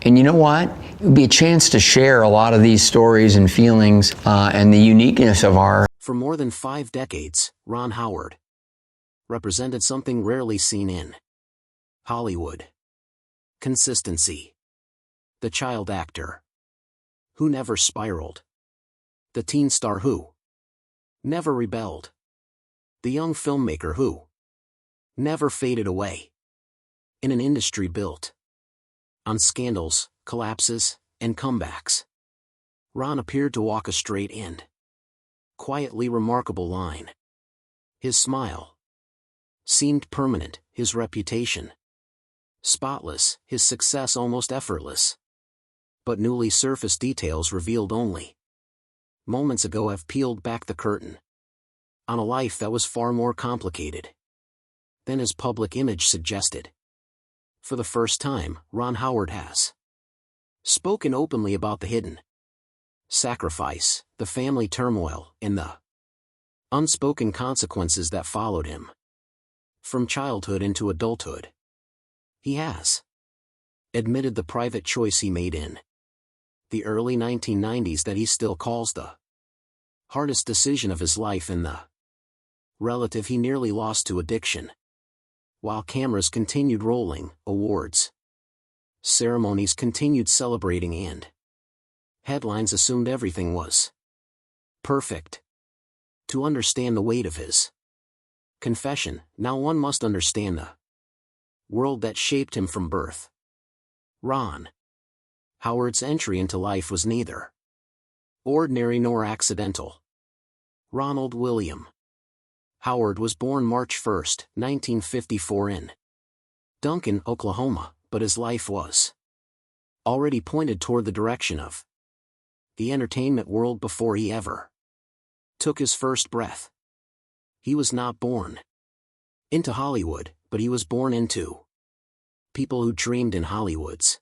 And you know what? It would be a chance to share a lot of these stories and feelings and the uniqueness of our... For more than 5 decades, Ron Howard represented something rarely seen in Hollywood. Consistency. The child actor who never spiraled. The teen star who never rebelled. The young filmmaker who never faded away. In an industry built on scandals, collapses, and comebacks, Ron appeared to walk a straight and quietly remarkable line. His smile seemed permanent, his reputation spotless, his success almost effortless. But newly surfaced details revealed only moments ago have peeled back the curtain on a life that was far more complicated than his public image suggested. For the first time, Ron Howard has spoken openly about the hidden sacrifice, the family turmoil, and the unspoken consequences that followed him from childhood into adulthood. He has admitted the private choice he made in the early 1990s that he still calls the hardest decision of his life, and the relative he nearly lost to addiction. While cameras continued rolling, awards ceremonies continued celebrating, and headlines assumed everything was perfect. To understand the weight of his confession, now one must understand the world that shaped him from birth. Ron Howard's entry into life was neither ordinary nor accidental. Ronald William Howard was born March 1, 1954 in Duncan, Oklahoma, but his life was already pointed toward the direction of the entertainment world before he ever took his first breath. He was not born into Hollywood, but he was born into people who dreamed in Hollywood's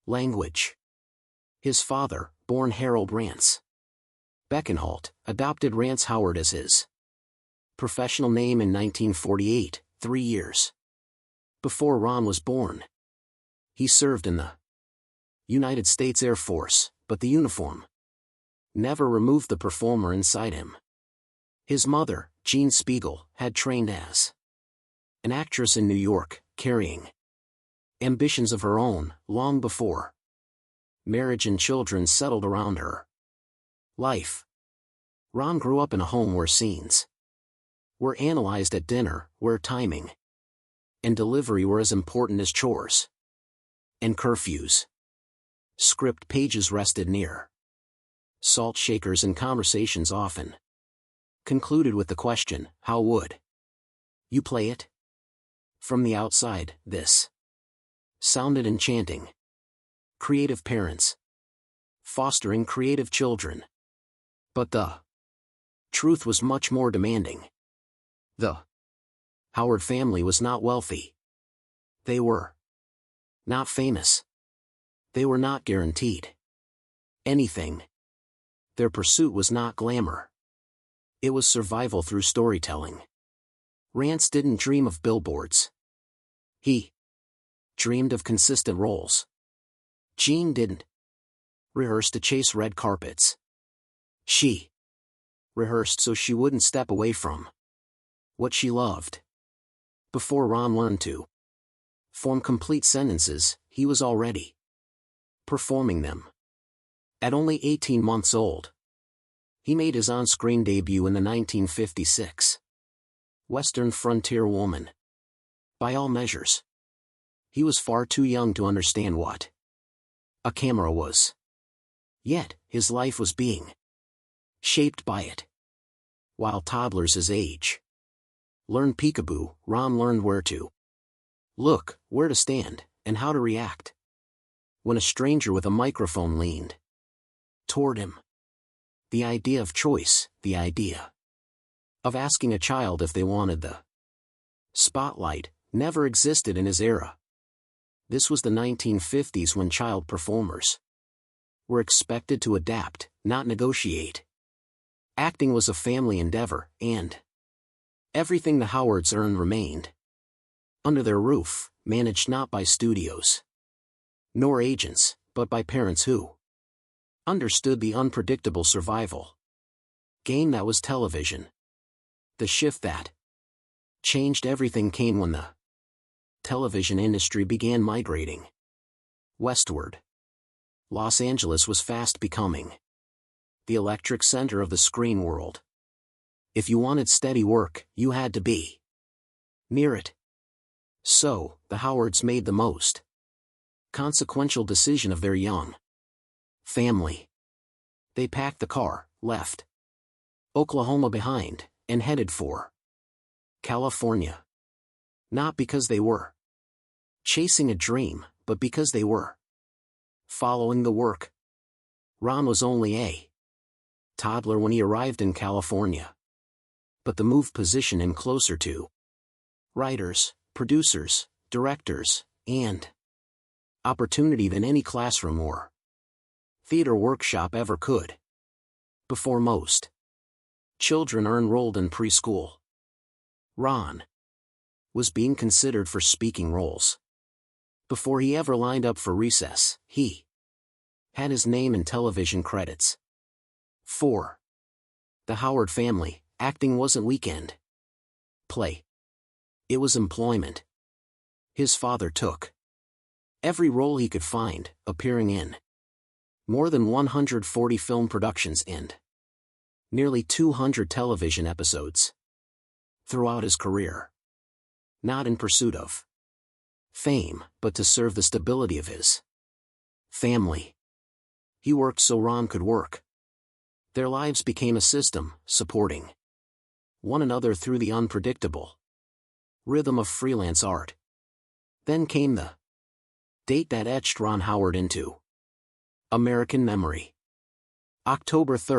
language. His father, born Harold Rance Beckenholt, adopted Rance Howard as his professional name in 1948, 3 years before Ron was born. He served in the United States Air Force, but the uniform never removed the performer inside him. His mother, Jean Spiegel, had trained as an actress in New York, carrying ambitions of her own long before marriage and children settled around her life. Ron grew up in a home where scenes were analyzed at dinner, where timing and delivery were as important as chores and curfews. Script pages rested near salt shakers, and conversations often concluded with the question, "How would you play it?" From the outside, this sounded enchanting. Creative parents fostering creative children. But the truth was much more demanding. The Howard family was not wealthy. They were not famous. They were not guaranteed anything. Their pursuit was not glamour. It was survival through storytelling. Rance didn't dream of billboards. He dreamed of consistent roles. Jean didn't rehearse to chase red carpets. She rehearsed so she wouldn't step away from what she loved. Before Ron learned to form complete sentences, he was already performing them. At only 18 months old, he made his on-screen debut in the 1956 Western Frontier Woman. By all measures, he was far too young to understand what a camera was. Yet, his life was being shaped by it. While toddlers his age learned peekaboo, Ron learned where to look, where to stand, and how to react when a stranger with a microphone leaned toward him. The idea of choice, the idea of asking a child if they wanted the spotlight, never existed in his era. This was the 1950s, when child performers were expected to adapt, not negotiate. Acting was a family endeavor, and everything the Howards earned remained under their roof, managed not by studios, Nor agents, but by parents who understood the unpredictable survival game that was television. The shift that changed everything came when the television industry began migrating westward. Los Angeles was fast becoming the electric center of the screen world. If you wanted steady work, you had to be near it. So, the Howards made the most consequential decision of their young family. They packed the car, left Oklahoma behind, and headed for California. Not because they were chasing a dream, but because they were following the work. Ron was only a toddler when he arrived in California. But the move positioned him closer to writers, producers, directors, and opportunity than any classroom or theater workshop ever could. Before most children are enrolled in preschool, Ron was being considered for speaking roles. Before he ever lined up for recess, he had his name in television credits. For the Howard family, acting wasn't weekend play. It was employment. His father took every role he could find, appearing in more than 140 film productions and nearly 200 television episodes throughout his career. Not in pursuit of fame, but to serve the stability of his family. He worked so Ron could work. Their lives became a system, supporting one another through the unpredictable rhythm of freelance art. Then came the date that etched Ron Howard into American memory. October 3,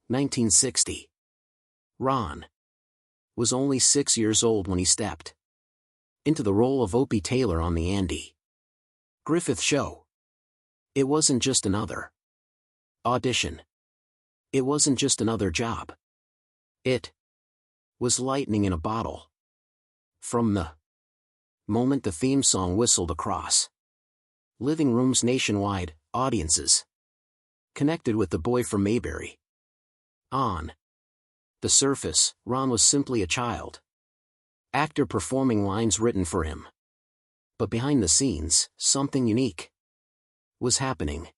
1960. Ron was only 6 years old when he stepped into the role of Opie Taylor on the Andy Griffith Show. It wasn't just another audition. It wasn't just another job. It was lightning in a bottle. From the moment the theme song whistled across living rooms nationwide, audiences connected with the boy from Mayberry. On the surface, Ron was simply a child actor performing lines written for him. But behind the scenes, something unique was happening.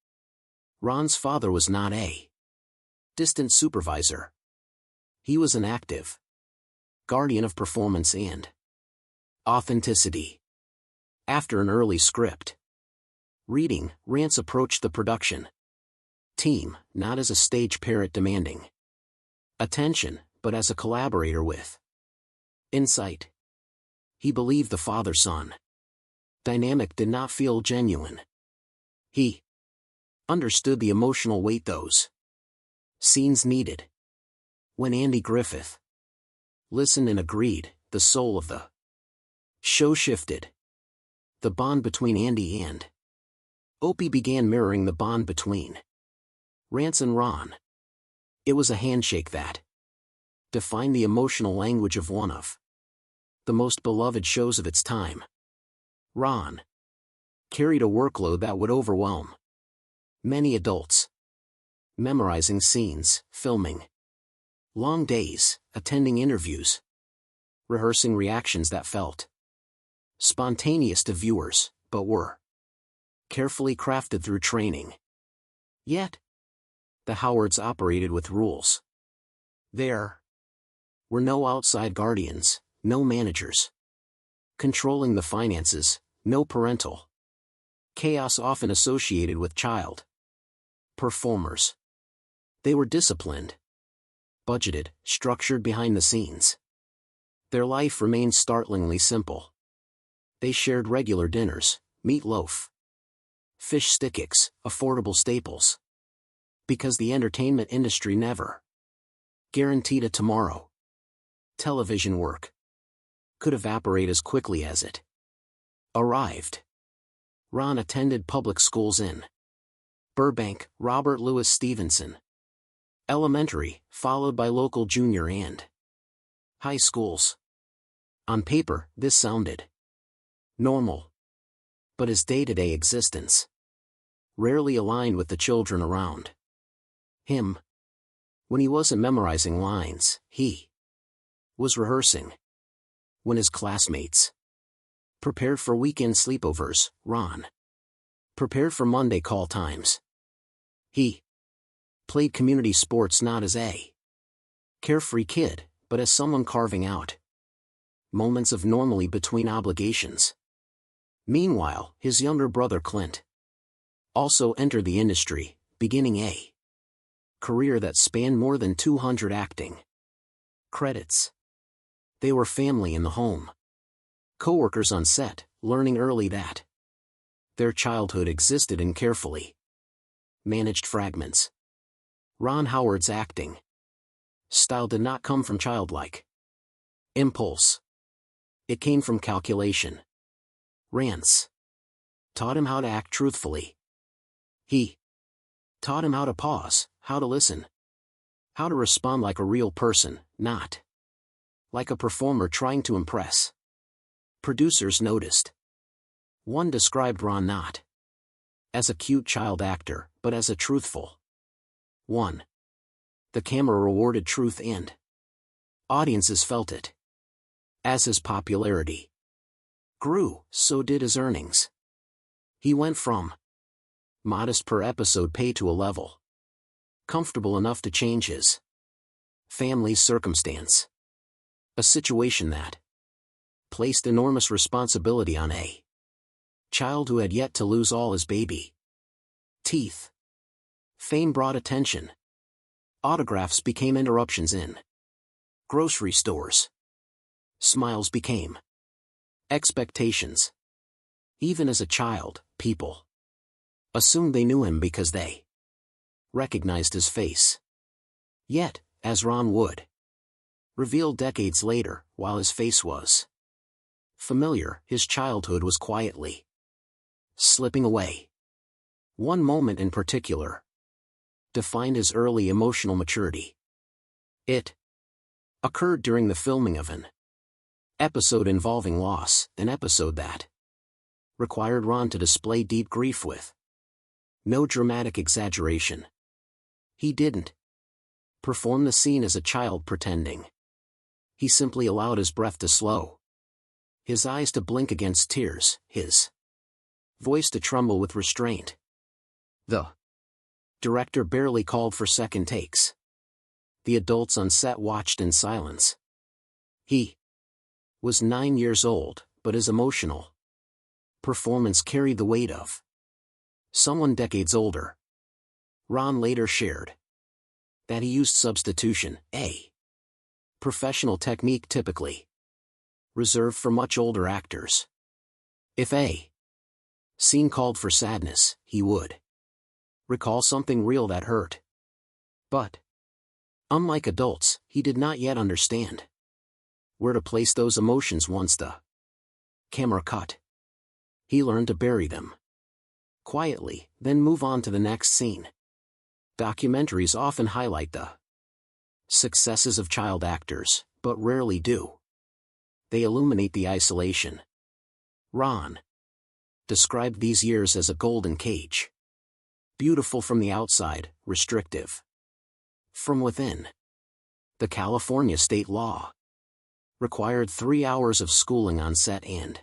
Ron's father was not a distant supervisor. He was an active guardian of performance and authenticity. After an early script reading, Rance approached the production team, not as a stage parrot demanding attention, but as a collaborator with insight. He believed the father-son dynamic did not feel genuine. He understood the emotional weight those scenes needed. When Andy Griffith listened and agreed, the soul of the show shifted. The bond between Andy and Opie began mirroring the bond between Rance and Ron. It was a handshake that defined the emotional language of one of the most beloved shows of its time. Ron carried a workload that would overwhelm many adults. Memorizing scenes, filming long days, attending interviews, rehearsing reactions that felt spontaneous to viewers, but were carefully crafted through training. Yet, the Howards operated with rules. There were no outside guardians, no managers controlling the finances, no parental chaos often associated with child performers. They were disciplined, budgeted, structured behind the scenes. Their life remained startlingly simple. They shared regular dinners, meatloaf, fish sticks, affordable staples. Because the entertainment industry never guaranteed a tomorrow. Television work could evaporate as quickly as it arrived. Ron attended public schools in Burbank, Robert Louis Stevenson Elementary, followed by local junior and high schools. On paper, this sounded normal. But his day-to-day existence rarely aligned with the children around him. When he wasn't memorizing lines, he was rehearsing. When his classmates prepared for weekend sleepovers, Ron prepared for Monday call times. He played community sports not as a carefree kid, but as someone carving out moments of normalcy between obligations. Meanwhile, his younger brother Clint also entered the industry, beginning a career that spanned more than 200 acting credits. They were family in the home, co-workers on set, learning early that their childhood existed in carefully managed fragments. Ron Howard's acting style did not come from childlike impulse. It came from calculation. Rance taught him how to act truthfully. He taught him how to pause, how to listen, how to respond like a real person, not like a performer trying to impress. Producers noticed. One described Ron not as a cute child actor, but as a truthful one. The camera rewarded truth and audiences felt it. As his popularity grew, so did his earnings. He went from modest per episode pay to a level comfortable enough to change his family's circumstance. A situation that placed enormous responsibility on a child who had yet to lose all his baby teeth. Fame brought attention. Autographs became interruptions in grocery stores. Smiles became expectations. Even as a child, people assumed they knew him because they recognized his face. Yet, as Ron would reveal decades later, while his face was familiar, his childhood was quietly slipping away. One moment in particular defined his early emotional maturity. It occurred during the filming of an episode involving loss, an episode that required Ron to display deep grief with no dramatic exaggeration. He didn't perform the scene as a child pretending. He simply allowed his breath to slow, his eyes to blink against tears, his voice to tremble with restraint. The director barely called for second takes. The adults on set watched in silence. He was 9 years old, but his emotional performance carried the weight of someone decades older. Ron later shared that he used substitution, a professional technique typically reserved for much older actors. If a scene called for sadness, he would recall something real that hurt. But unlike adults, he did not yet understand where to place those emotions once the camera cut. He learned to bury them quietly, then move on to the next scene. Documentaries often highlight the successes of child actors, but rarely do they illuminate the isolation. Ron described these years as a golden cage. Beautiful from the outside, restrictive from within. The California state law required 3 hours of schooling on set and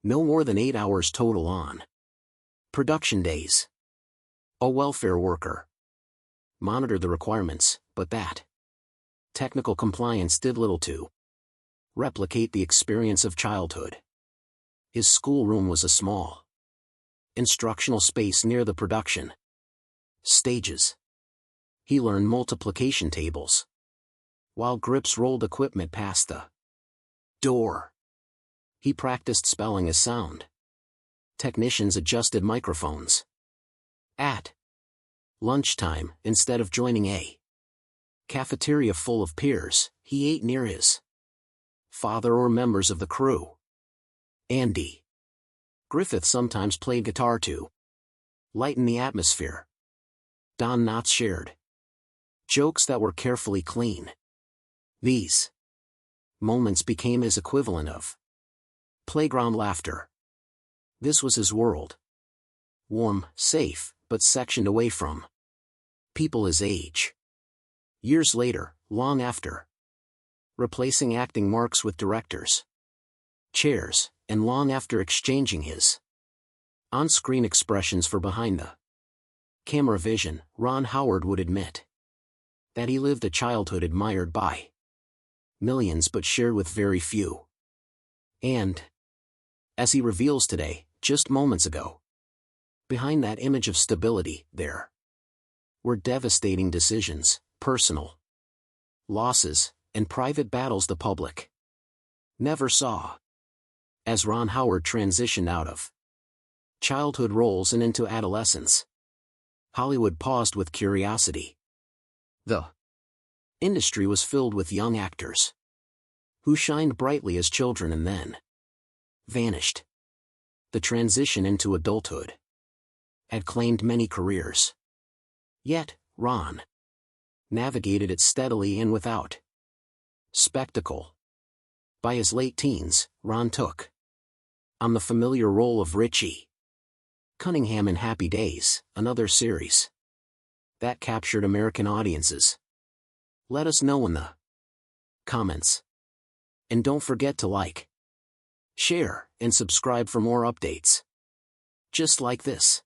no more than 8 hours total on production days. A welfare worker monitored the requirements, but that technical compliance did little to replicate the experience of childhood. His schoolroom was a small instructional space near the production stages. He learned multiplication tables while grips rolled equipment past the door. He practiced spelling as sound technicians adjusted microphones. At lunchtime, instead of joining a cafeteria full of peers, he ate near his father or members of the crew. Andy Griffith sometimes played guitar to lighten the atmosphere. Don Knotts shared jokes that were carefully clean. These moments became his equivalent of playground laughter. This was his world. Warm, safe, but sectioned away from people his age. Years later, long after, replacing acting marks with directors, chairs, and long after exchanging his on-screen expressions for behind the camera vision, Ron Howard would admit that he lived a childhood admired by millions but shared with very few. And, as he reveals today, just moments ago, behind that image of stability, there were devastating decisions, personal losses, and private battles the public never saw. As Ron Howard transitioned out of childhood roles and into adolescence, Hollywood paused with curiosity. The industry was filled with young actors who shined brightly as children and then vanished. The transition into adulthood had claimed many careers. Yet, Ron navigated it steadily and without spectacle. By his late teens, Ron took on the familiar role of Richie Cunningham in Happy Days, another series that captured American audiences. Let us know in the comments. And don't forget to like, share, and subscribe for more updates just like this.